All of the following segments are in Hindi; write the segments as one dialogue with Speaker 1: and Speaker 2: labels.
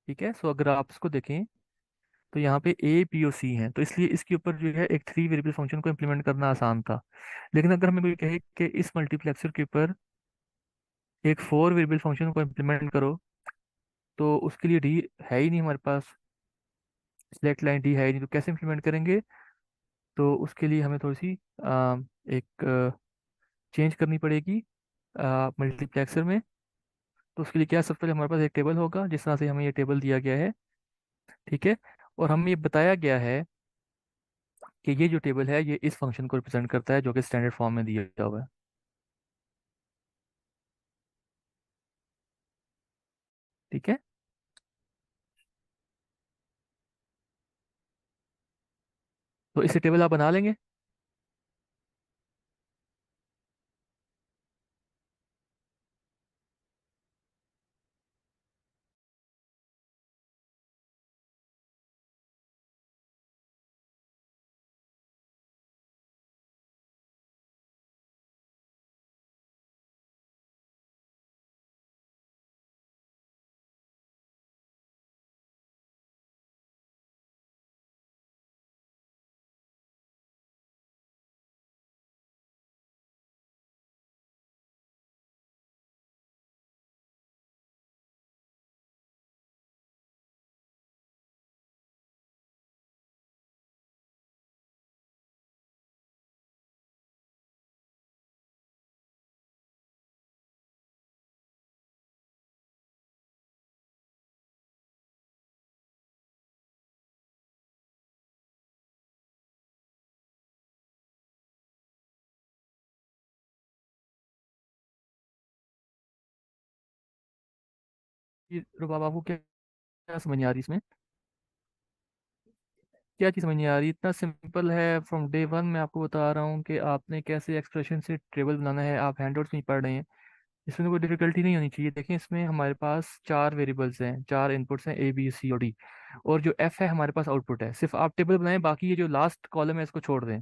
Speaker 1: ठीक है, सो अगर आप इसको देखें तो यहाँ पे ए बी और सी हैं, तो इसलिए इसके ऊपर जो है एक थ्री वेरिएबल फंक्शन को इम्प्लीमेंट करना आसान था। लेकिन अगर हमें कोई कहे कि इस मल्टीप्लेक्सर के ऊपर एक फोर वेरिएबल फंक्शन को इम्प्लीमेंट करो, तो उसके लिए डी है ही नहीं हमारे पास, सिलेक्ट लाइन डी है ही नहीं, तो कैसे इम्प्लीमेंट करेंगे? तो उसके लिए हमें थोड़ी सी एक चेंज करनी पड़ेगी मल्टीप्लेक्सर में। तो उसके लिए क्या, सबसे पहले हमारे पास एक टेबल होगा, जिस तरह से हमें ये टेबल दिया गया है। ठीक है, और हमें ये बताया गया है कि ये जो टेबल है ये इस फंक्शन को रिप्रेजेंट करता है जो कि स्टैंडर्ड फॉर्म में दिया हुआ है। ठीक है, तो इसे टेबल आप बना लेंगे। रुबाब, आपको क्या क्या समझ नहीं आ रही इसमें? क्या चीज़ समझ नहीं आ रही? इतना सिंपल है, फ्रॉम डे वन मैं आपको बता रहा हूँ कि आपने कैसे एक्सप्रेशन से टेबल बनाना है, आप हैंडआउट्स नहीं पढ़ रहे हैं। इसमें तो कोई डिफिकल्टी नहीं होनी चाहिए। देखें, इसमें हमारे पास चार वेरिएबल्स हैं, चार इनपुट्स हैं, ए बी सी और डी। और जो एफ है हमारे पास आउटपुट है। सिर्फ आप टेबल बनाएं, बाकी ये जो लास्ट कॉलम है इसको छोड़ दें।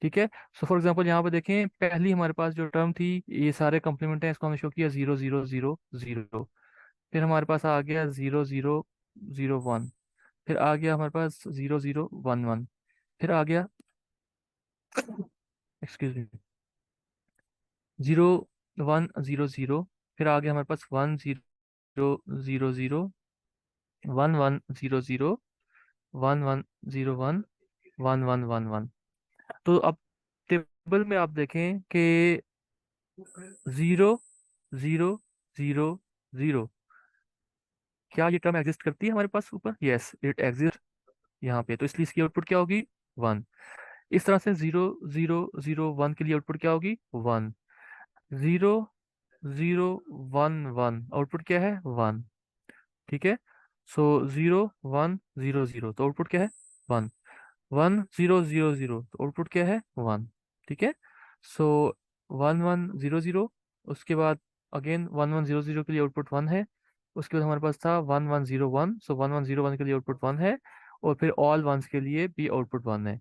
Speaker 1: ठीक है, सो फॉर एग्जांपल यहाँ पे देखें, पहली हमारे पास जो टर्म थी, ये सारे कंप्लीमेंट हैं, इसको हमने शो किया 0 0 0 0। फिर हमारे पास आ गया 0 0 0 1। फिर आ गया हमारे पास 0 0 1 1। फिर आ गया, एक्सक्यूज मी, 0 1 0 0। फिर आ गया हमारे पास 1 0 0 0, 1 1 0 0, 1 1 0 1, 1 1 1 1। तो अब टेबल में आप देखें कि 0 0 0 0, क्या ये टर्म एग्जिस्ट करती है हमारे पास ऊपर? यस, इट एग्जिस्ट यहाँ पे, तो इसलिए इसकी आउटपुट क्या होगी? 1। इस तरह से 0 0 0 1 के लिए आउटपुट क्या होगी? 1। 0 0 1 1, आउटपुट क्या है? 1। ठीक है, सो 0 1 0 0, तो आउटपुट क्या है? 1। 1 0 0 0, तो आउटपुट क्या है? 1। ठीक है, सो 1 1 0 0, उसके बाद अगेन 1 1 0 0 के लिए आउटपुट 1 है। उसके बाद हमारे पास था 1 1 0 1, सो 1 1 0 1 के लिए आउटपुट 1 है। और फिर ऑल वंस के लिए भी आउटपुट 1 है।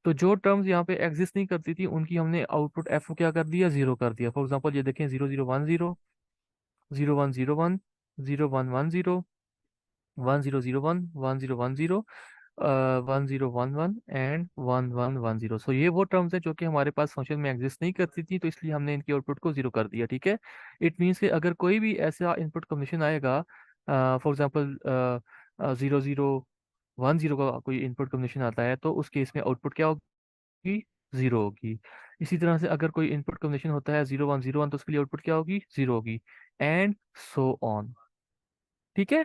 Speaker 1: तो जो टर्म्स यहाँ पे एग्जिस्ट नहीं करती थी उनकी हमने आउटपुट एफ को क्या कर दिया? 0 कर दिया। फॉर एग्जाम्पल ये देखें, 0 0 1 0, 0 1 0 1, 0 1 1 0, 1 0 0 1, 1 0 1 0, 1 0 1 1 एंड 1 1 1 0। सो ये वो टर्म्स हैं जो कि हमारे पास फंक्शन में एग्जिस्ट नहीं करती थी, तो इसलिए हमने इनकी आउटपुट को 0 कर दिया। ठीक है, इट मीन्स कि अगर कोई भी ऐसा इनपुट कॉम्बिनेशन आएगा, फॉर एग्जांपल 0 0 1 0 का कोई इनपुट कॉम्बिनेशन आता है, तो उस केस में आउटपुट क्या होगी? 0 होगी। इसी तरह से अगर कोई इनपुट कॉम्बिनेशन होता है 0 1 0 1, तो उसके लिए आउटपुट क्या होगी? 0 होगी, एंड सो ऑन। ठीक है,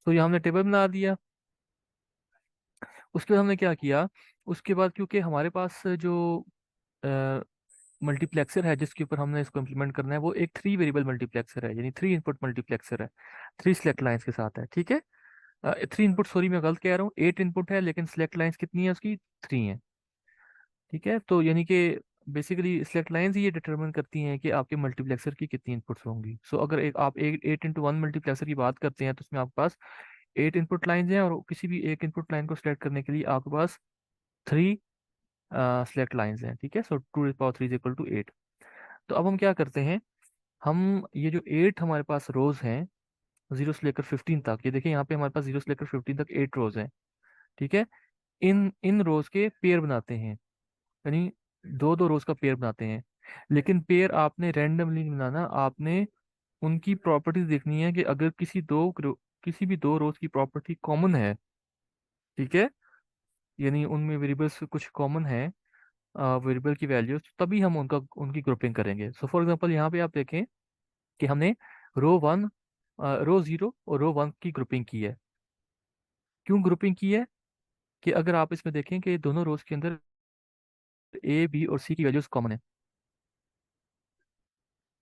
Speaker 1: तो ये हमने टेबल बना दिया। उसके बाद हमने क्या किया? उसके बाद क्योंकि हमारे पास जो मल्टीप्लेक्सर है जिसके ऊपर हमने इसको इम्प्लीमेंट करना है, वो एक थ्री वेरिएबल मल्टीप्लेक्सर है, यानी थ्री इनपुट मल्टीप्लेक्सर है, थ्री सिलेक्ट लाइंस के साथ है। ठीक है, थ्री इनपुट, सॉरी मैं गलत कह रहा हूँ, 8 इनपुट है, लेकिन सिलेक्ट लाइंस कितनी है उसकी? 3 है। ठीक है, तो यानी कि बेसिकली सिलेक्ट लाइंस ही ये डिटरमिन करती हैं कि आपके मल्टीप्लेक्सर की कितनी इनपुट्स होंगी। सो अगर एक आप एक 8 × 1 मल्टीप्लेक्सर की बात करते हैं, तो उसमें आपके पास 8 इनपुट लाइंस हैं, और किसी भी एक इनपुट लाइन को सिलेक्ट करने के लिए आपके पास थ्री सिलेक्ट लाइंस हैं। ठीक है, सो 2 × 3 = 8। तो अब हम क्या करते हैं, हम ये जो 8 हमारे पास रोज हैं, 0 से लेकर 15 तक, ये देखिए यहाँ पे हमारे पास 0 से लेकर 15 तक 8 रोज हैं। ठीक है। इन इन रोज के पेयर बनाते हैं, यानी दो दो रोज का पेयर बनाते हैं। लेकिन पेयर आपने रैंडमली नहीं बनाना, आपने उनकी प्रॉपर्टीज देखनी है कि अगर किसी भी दो रोज की प्रॉपर्टी कॉमन है, ठीक है, यानी उनमें वेरिएबल्स कुछ कॉमन है, वेरिएबल की वैल्यूज, तभी हम उनकी ग्रुपिंग करेंगे। सो फॉर एग्जांपल यहाँ पे आप देखें कि हमने रो 1, रो 0 और रो 1 की ग्रुपिंग की है। क्यों ग्रुपिंग की है? कि अगर आप इसमें देखें कि दोनों रोज के अंदर ए बी और सी की वैल्यूज कॉमन है।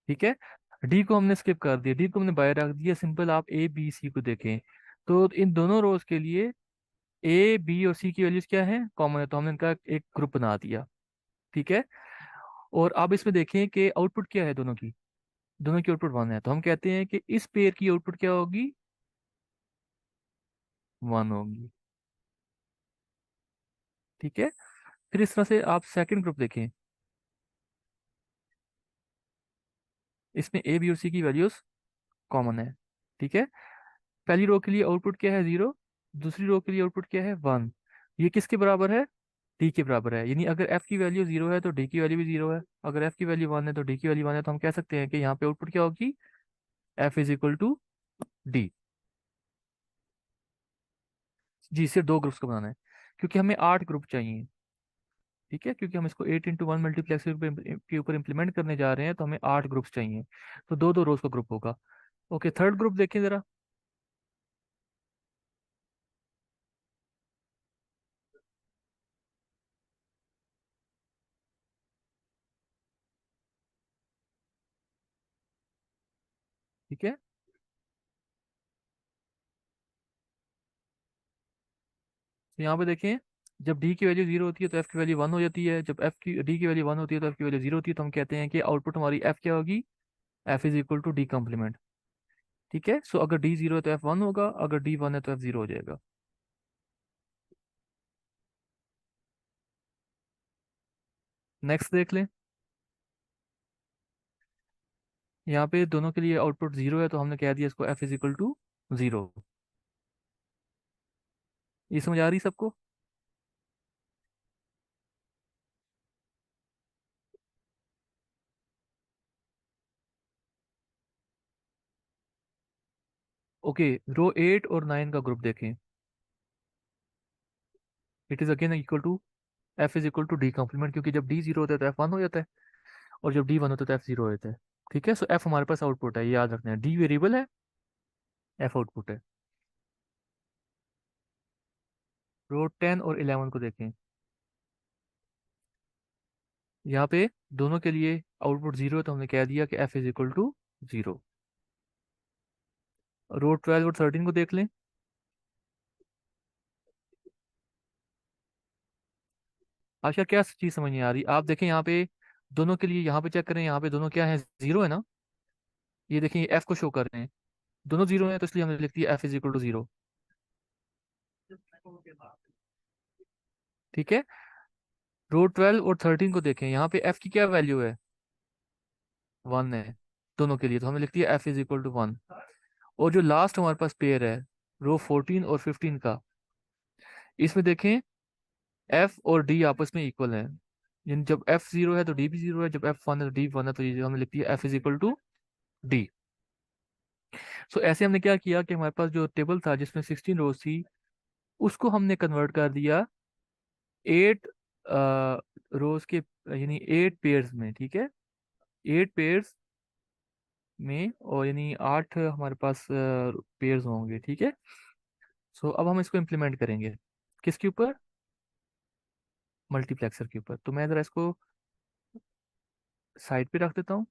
Speaker 1: ठीक है। डी को हमने स्किप कर दिया, डी को हमने बाहर रख दिया, सिंपल आप ए बी सी को देखें तो इन दोनों रोज के लिए ए बी और सी की वैल्यूज क्या है, कॉमन है, तो हमने इनका एक ग्रुप बना दिया। ठीक है। और अब इसमें देखें कि आउटपुट क्या है दोनों की आउटपुट 1 है, तो हम कहते हैं कि इस पेयर की आउटपुट क्या होगी, 1 होगी। ठीक है। फिर इस तरह से आप सेकंड ग्रुप देखें, इसमें ए बी और सी की वैल्यूज कॉमन है। ठीक है। पहली रो के लिए आउटपुट क्या है, 0, दूसरी रो के लिए आउटपुट क्या है, 1। ये किसके बराबर है, डी के बराबर है। यानी अगर एफ की वैल्यू 0 है तो डी की वैल्यू भी 0 है, अगर एफ की वैल्यू 1 है तो डी की वैल्यू 1 है, तो हम कह सकते हैं कि यहाँ पे आउटपुट क्या होगी, F is equal to D. जी, सिर्फ दो ग्रुप्स को बनाना है, क्योंकि हमें 8 ग्रुप चाहिए। ठीक है, क्योंकि हम इसको 8 × 1 मल्टीप्लेक्स के ऊपर इम्प्लीमेंट करने जा रहे हैं, तो हमें 8 ग्रुप्स चाहिए, तो दो दो रोज का ग्रुप होगा। ओके, थर्ड ग्रुप देखें जरा। ठीक है। तो यहाँ पे देखें, जब डी की वैल्यू 0 होती है तो एफ की वैल्यू 1 हो जाती है, जब एफ की डी की वैल्यू 1 होती है तो एफ की वैल्यू 0 होती है, तो हम कहते हैं कि आउटपुट हमारी एफ क्या होगी, F is equal to D complement. ठीक है। सो अगर डी 0 है तो एफ 1 होगा, अगर डी 1 है तो एफ 0 हो जाएगा। नेक्स्ट देख लें। यहाँ पे दोनों के लिए आउटपुट 0 है, तो हमने कह दिया इसको एफ इज इक्वल टू 0। ये समझ आ रही सबको? ओके, रो 8 और 9 का ग्रुप देखें। It is again equal to F is equal to D complement, क्योंकि जब डी 0 होता है तो एफ 1 हो जाता है, और जब डी 1 होता है तो एफ 0 हो जाता है। ठीक है। सो एफ हमारे पास आउटपुट है, ये याद रखना है, डी वेरिएबल है, एफ आउटपुट है। रो 10 और 11 को देखें। यहाँ पे दोनों के लिए आउटपुट 0 है, तो हमने कह दिया कि एफ इज इक्वल टू 0। रो 12 और 13 को देख लें। अच्छा, क्या चीज़ समझ नहीं आ रही, आप देखें यहाँ पे दोनों के लिए, यहाँ पे चेक करें, यहाँ पे दोनों क्या है, 0 है ना। ये देखें, एफ को शो कर रहे हैं, दोनों 0 हैं, तो इसलिए हमने लिख दिया एफ इज इक्वल टू 0। ठीक है। रो 12 और 13 को देखें, यहाँ पे एफ की क्या वैल्यू है, 1 है दोनों के लिए, तो हमने लिख दिया एफ इज इक्वल टू 1। और जो लास्ट हमारे पास पेयर है, रो 14 और 15 का, इसमें देखें एफ और डी आपस में इक्वल है, यानी जब एफ 0 है तो डी भी 0 है, जब एफ 1 है तो डी 1 है, तो ये हमने लिख दिया F is equal to D. So ऐसे हमने क्या किया कि हमारे पास जो टेबल था जिसमें 16 रोज थी, उसको हमने कन्वर्ट कर दिया 8 रोज के, यानी 8 पेयर्स में। ठीक है, 8 पेयर्स में, और यानी 8 हमारे पास पेयर्स होंगे। ठीक है। सो अब हम इसको इम्प्लीमेंट करेंगे किसके ऊपर, मल्टीप्लेक्सर के ऊपर। तो मैं ज़रा इसको साइड पे रख देता हूँ।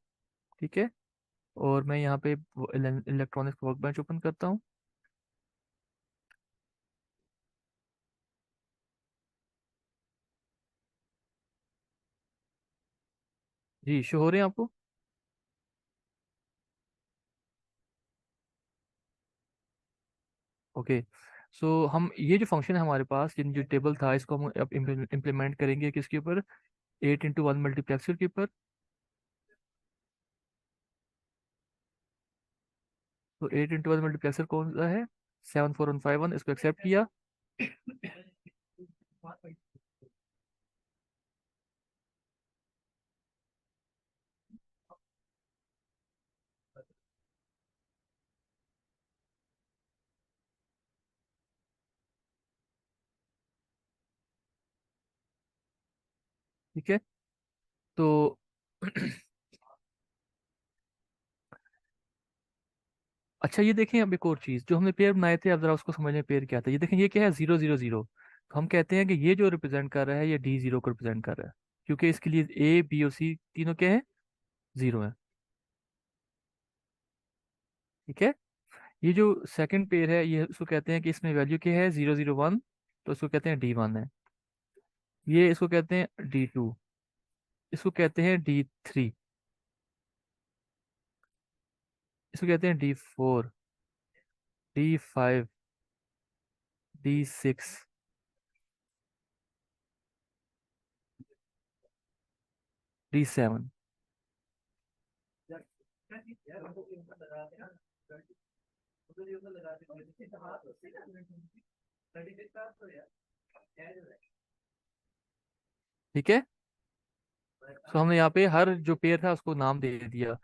Speaker 1: ठीक है। और मैं यहाँ पे इलेक्ट्रॉनिक्स वर्क बेंच ओपन करता हूँ। जी, शो हो रहे हैं आपको? ओके। सो हम ये जो फंक्शन है हमारे पास, ये जो टेबल था, इसको हम अब इम्प्लीमेंट करेंगे किसके ऊपर, 8 × 1 मल्टीप्लेक्सर के ऊपर। तो 8 × 1 मल्टीप्लेक्सर कौन सा है? 74151, इसको एक्सेप्ट किया। ठीक है। तो अच्छा, ये देखें अब एक और चीज, जो हमने पेयर बनाए थे, अब जरा उसको समझने, पेयर क्या था। ये देखें, ये क्या है? 0 0 0। तो हम कहते हैं कि ये जो रिप्रेजेंट कर रहा है, ये D0 को रिप्रेजेंट कर रहा है, क्योंकि इसके लिए A B और C तीनों क्या है? 0 है। ठीक है। ये जो सेकंड पेयर है, ये उसको कहते हैं कि इसमें वैल्यू क्या है? 0 0 1। तो इसको कहते हैं D1 है। ये इसको कहते हैं D2। इसको कहते हैं D3। इसको कहते हैं D4, D5, D6, D7। ठीक है। तो हमने यहाँ पे हर जो पेयर था उसको नाम दे दिया।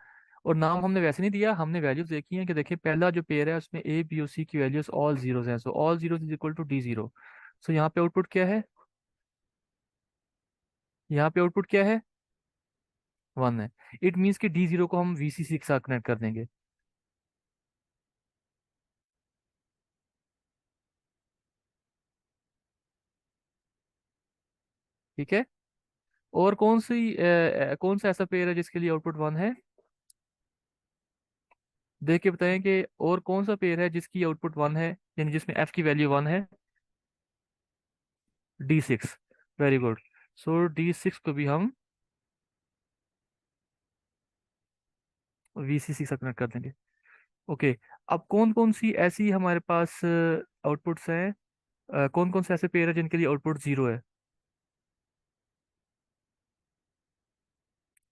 Speaker 1: और नाम हमने वैसे नहीं दिया, हमने वैल्यूज देखी हैं कि देखिए, पहला जो पेयर है उसमें ए बी और सी की वैल्यूज ऑल जीरोज हैं, so all zeros is equal to D0। So यहाँ पे आउटपुट क्या है? यहाँ पे आउटपुट क्या है? 1 है। इट मीन्स कि D0 को हम VCC के साथ कनेक्ट कर देंगे। ठीक है। और कौन सा ऐसा पेयर है जिसके लिए आउटपुट 1 है? देख के बताएं कि और कौन सा पेयर है जिसकी आउटपुट 1 है, यानी जिसमें F की वैल्यू 1 है? D6। Very good. सो D6 को भी हम VCC से कनेक्ट कर देंगे। ओके। अब कौन कौन सी ऐसी हमारे पास आउटपुट्स हैं, कौन कौन से ऐसे पेयर है जिनके लिए आउटपुट 0 है?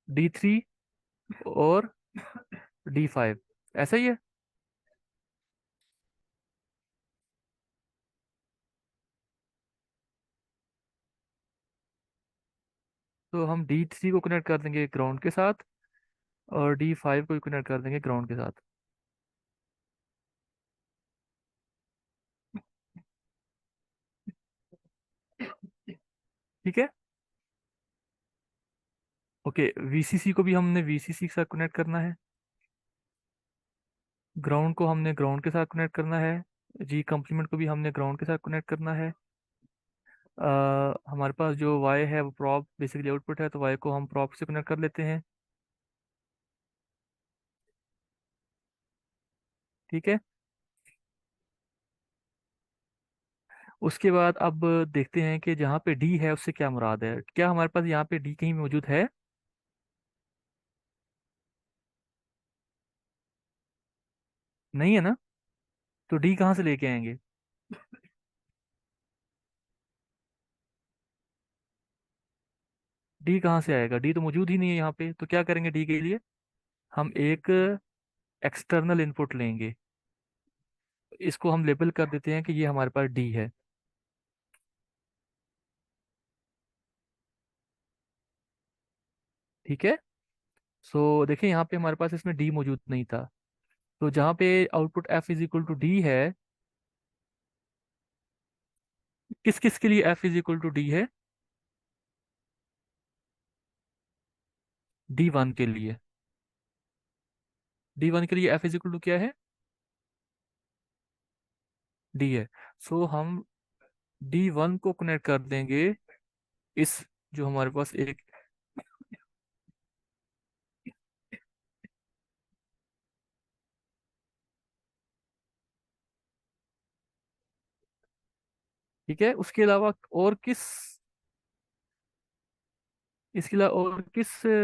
Speaker 1: D3 और D5, ऐसा ही है। तो हम D3 को कनेक्ट कर देंगे ग्राउंड के साथ, और D5 को कनेक्ट कर देंगे ग्राउंड के साथ। ठीक है। ओके, VCC को भी हमने VCC के साथ कनेक्ट करना है। ग्राउंड को हमने ग्राउंड के साथ कनेक्ट करना है। जी कंप्लीमेंट को भी हमने ग्राउंड के साथ कनेक्ट करना है। हमारे पास जो Y है वो प्रॉप बेसिकली आउटपुट है, तो Y को हम प्रॉप से कनेक्ट कर लेते हैं। ठीक है। उसके बाद अब देखते हैं कि जहाँ पे D है उससे क्या मुराद है। क्या हमारे पास यहाँ पे D कहीं मौजूद है? नहीं है ना। तो D कहाँ से लेके आएंगे? D कहाँ से आएगा? D तो मौजूद ही नहीं है यहाँ पे, तो क्या करेंगे D के लिए? हम एक एक्सटर्नल इनपुट लेंगे। इसको हम लेबल कर देते हैं कि ये हमारे पास D है। ठीक है। सो देखिए, यहाँ पे हमारे पास इसमें D मौजूद नहीं था। तो जहाँ पे output F is equal to D है, किस किस के लिए F is equal to D है? D1 के लिए। D1 के लिए F इज इक्वल टू क्या है? D है। सो हम D1 को कनेक्ट कर देंगे इस, जो हमारे पास एक, ठीक है। उसके अलावा और किस, इसके अलावा और किस